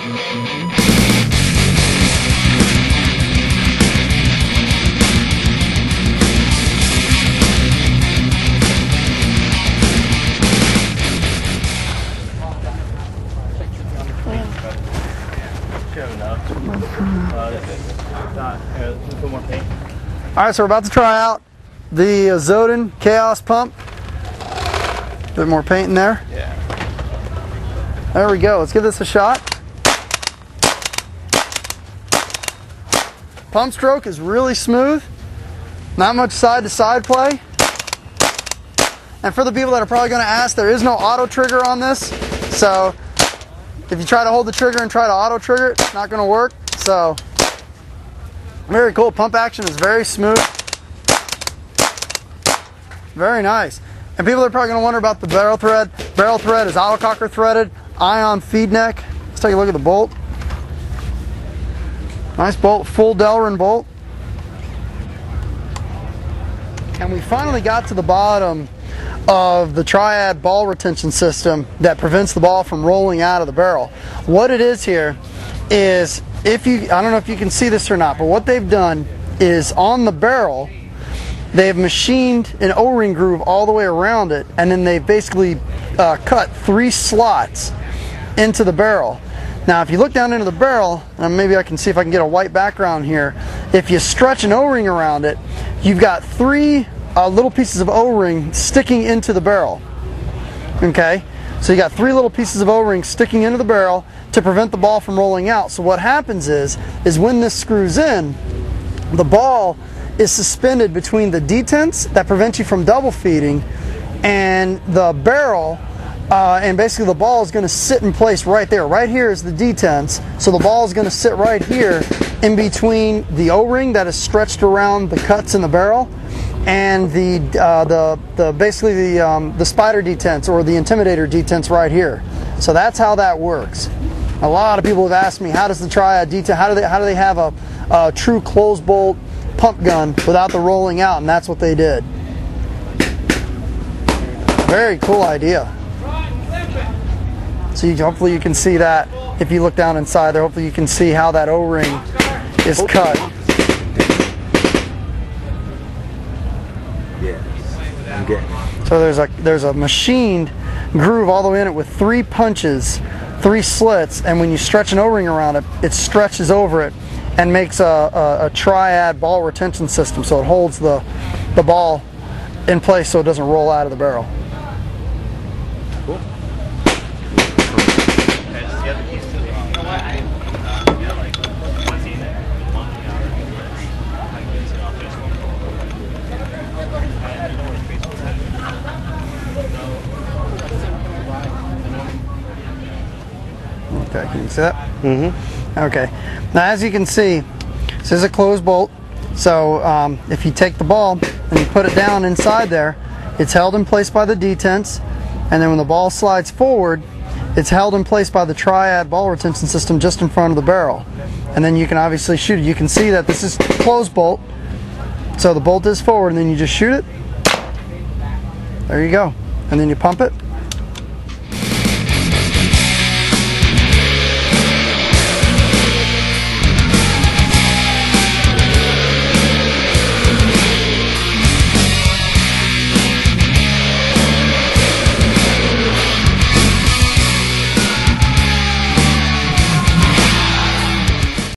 Alright, so we're about to try out the Azodin Kaos pump. A bit more paint in there. Yeah. There we go. Let's give this a shot. Pump stroke is really smooth. Not much side to side play. And for the people that are probably going to ask, there is no auto trigger on this. So if you try to hold the trigger and try to auto trigger it, it's not going to work. So very cool. Pump action is very smooth. Very nice. And people are probably going to wonder about the barrel thread. Barrel thread is autococker threaded, ion feed neck. Let's take a look at the bolt. Nice bolt, full Delrin bolt. And we finally got to the bottom of the triad ball retention system that prevents the ball from rolling out of the barrel. What it is here is, I don't know if you can see this or not, but what they've done is on the barrel, they've machined an O-ring groove all the way around it, and then they've basically cut 3 slots into the barrel. Now if you look down into the barrel, and maybe I can see if I can get a white background here, if you stretch an O-ring around it, you've got 3 little pieces of O-ring sticking into the barrel. Okay, so you got 3 little pieces of O-ring sticking into the barrel to prevent the ball from rolling out. So what happens is when this screws in, the ball is suspended between the detents that prevent you from double feeding and the barrel, and basically the ball is going to sit in place right there. Right here is the detents, so the ball is going to sit right here in between the O-ring that is stretched around the cuts in the barrel and basically the spider detents or the intimidator detents right here. So that's how that works. A lot of people have asked me, how does the triad detent, how do they have a true closed bolt pump gun without the rolling out? And that's what they did. Very cool idea. So hopefully you can see that if you look down inside there. Hopefully you can see how that O-ring is cut. Yeah, I'm getting it. So there's a machined groove all the way in it with 3 punches, 3 slits, and when you stretch an O-ring around it, it stretches over it and makes a triad ball retention system, so it holds the ball in place so it doesn't roll out of the barrel. Cool. Okay, can you see that? Mm-hmm. Okay. Now as you can see, this is a closed bolt. So if you take the ball and you put it down inside there, it's held in place by the detents, and then when the ball slides forward, it's held in place by the triad ball retention system just in front of the barrel. And then you can obviously shoot it. You can see that this is closed bolt. So the bolt is forward, and then you just shoot it. There you go. And then you pump it.